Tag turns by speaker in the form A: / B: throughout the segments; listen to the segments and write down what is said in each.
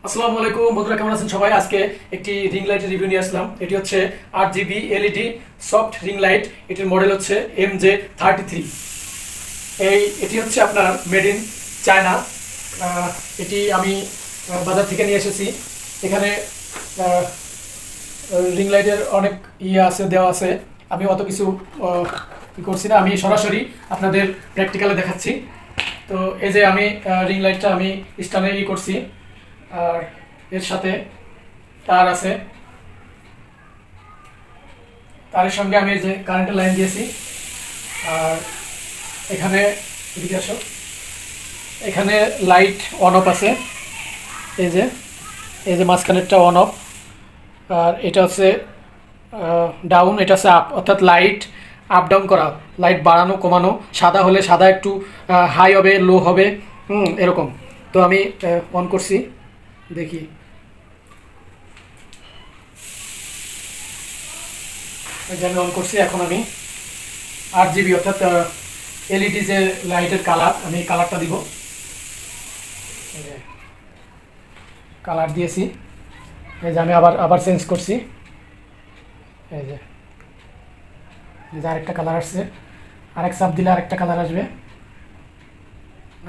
A: আসসালামু আলাইকুম বন্ধুরা, কেমন আছেন সবাই? আজকে একটি রিং লাইটের রিভিউ নিয়ে আসলাম। এটি হচ্ছে 8GB LED soft ring light. এটির মডেল হচ্ছে MJ33। এটি হচ্ছে আপনার মেড ইন চায়না। এটি আমি বাজার থেকে নিয়ে এসেছি। এখানে রিং লাইটের অনেক আছে, দেওয়া আছে। আমি অত কিছু করছি না, আমি সরাসরি আপনাদের প্র্যাকটিক্যালে দেখাচ্ছি। তো এই যে আমি রিং লাইটটা আমি স্ট্যান্ডে করছি, আর এর সাথে তার আছে। তারের সঙ্গে আমি এই যে কারেন্টের লাইন দিয়েছি। আর এখানে এদিকে আসো, এখানে লাইট অন অফ আছে। এই যে মাঝখানেরটা অন অফ, আর এটা হচ্ছে ডাউন, এটা হচ্ছে আপ, অর্থাৎ লাইট আপ ডাউন করা, লাইট বাড়ানো কমানো। সাদা হলে সাদা একটু হাই হবে, লো হবে, এরকম। তো আমি অন করছি, দেখি। আমি অন করছি। এখন আমি 8GB অর্থাৎ এলইডি যে লাইটের কালার, আমি কালারটা দিব। কালার দিয়েছি। এই যে আমি আবার চেঞ্জ করছি। এই যে আরেকটা কালার আসছে। আরেক চাপ দিলে আরেকটা কালার আসবে,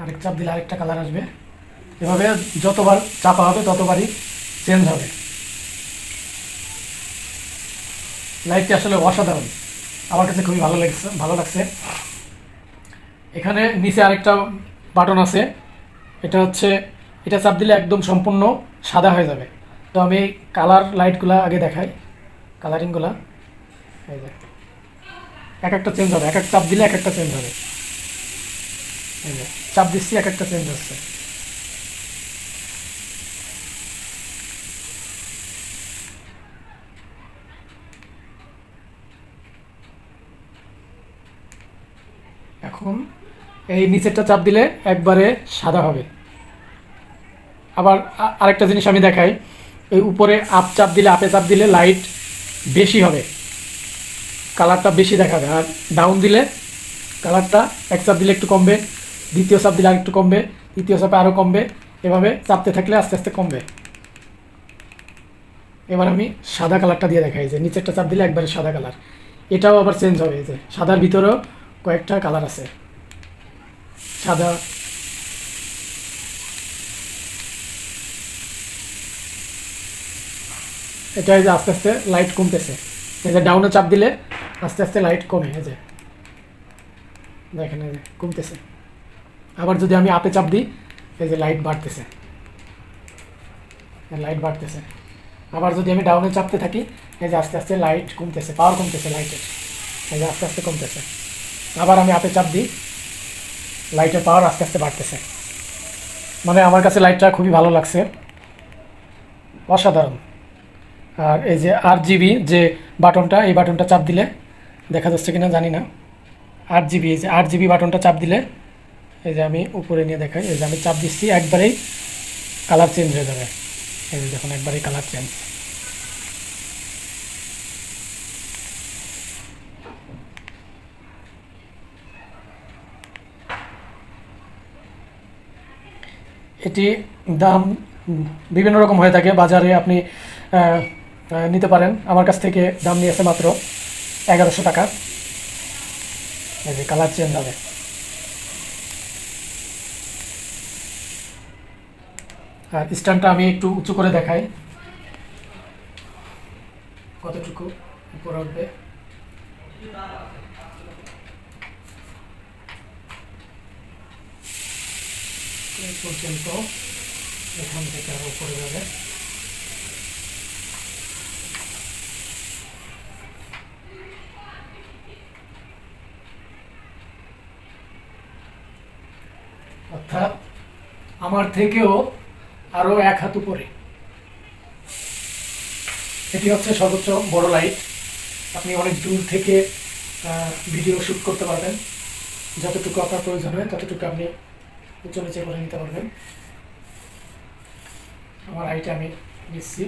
A: আরেক চাপ দিলে আরেকটা কালার আসবে। এভাবে যতবার চাপা হবে ততবারই চেঞ্জ হবে। লাইটটি আসলে অসাধারণ, আমার কাছে খুবই ভালো লাগছে। এখানে নিচে আরেকটা বাটন আছে। এটা চাপ দিলে একদম সম্পূর্ণ সাদা হয়ে যাবে। তো আমি কালার লাইটগুলো আগে দেখাই, কালারিংগুলা। এই যে এক একটা চেঞ্জ হবে, এক এক চাপ দিলে এক একটা চেঞ্জ হবে। এই যে চাপ দিচ্ছি, এক একটা চেঞ্জ হচ্ছে। এখন এই নিচেরটা চাপ দিলে একবারে সাদা হবে। আবার আরেকটা জিনিস আমি দেখাই, এই উপরে আপে চাপ দিলে লাইট বেশি হবে, কালারটা বেশি দেখাবে। আর ডাউন দিলে কালারটা এক চাপ দিলে একটু কমবে, দ্বিতীয় চাপ দিলে আর একটু কমবে, তৃতীয় চাপে আরও কমবে। এভাবে চাপতে থাকলে আস্তে আস্তে কমবে। এবার আমি সাদা কালারটা দিয়ে দেখাই, যে নিচেরটা চাপ দিলে একবারে সাদা কালার। এটাও আবার চেঞ্জ হবে। এই যে সাদার ভিতরেও কয়েকটা কালার আছে, সাদা, এটা এই যে আস্তে আস্তে লাইট কমতেছে। এই যে ডাউনে চাপ দিলে আস্তে আস্তে লাইট কমে, এই যে দেখেন, এই যে কমতেছে। আবার যদি আমি আপে চাপ দিই, এই যে লাইট বাড়তেছে, লাইট বাড়তেছে। আবার যদি আমি ডাউনে চাপতে থাকি, এই যে আস্তে আস্তে লাইট কমতেছে, পাওয়ার কমতেছে লাইটের, এই যে আস্তে আস্তে কমতেছে। আবার আমি আপে চাপ দিই, লাইটের পাওয়ার আস্তে আস্তে বাড়তেছে। মানে আমার কাছে লাইটটা খুবই ভালো লাগছে, অসাধারণ। আর এই যে 8GB যে বাটনটা, এই বাটনটা চাপ দিলে, দেখা যাচ্ছে কিনা জানি না, 8GB, এই যে 8GB বাটনটা চাপ দিলে, এই যে আমি উপরে নিয়ে দেখাই, এই যে আমি চাপ দিচ্ছি, একবারেই কালার চেঞ্জ হয়ে যাবে। এই যে দেখুন, একবারেই কালার চেঞ্জ। এটি দাম বিভিন্ন রকম হয়ে থাকে, বাজারে আপনি নিতে পারেন। আমার কাছ থেকে দাম নিয়েছে মাত্র 1100 টাকা। এই যে কালার চেঞ্জ হবে। আর স্ট্যান্ডটা আমি একটু উঁচু করে দেখাই, কতটুকু উপরে উঠবে। পর্যন্ত এখান থেকে আরো উপরে যাবে। অর্থাৎ আমার থেকেও আরো এক হাত উপরে। এটি হচ্ছে সর্বোচ্চ বড় লাইট। আপনি অনেক দূর থেকে ভিডিও শ্যুট করতে পারবেন, যতটুকু আপনার প্রয়োজন হয় ততটুকু আপনি উঁচু নিচে করে নিতে পারবেন। আমার আইটা আমি নিচ্ছি।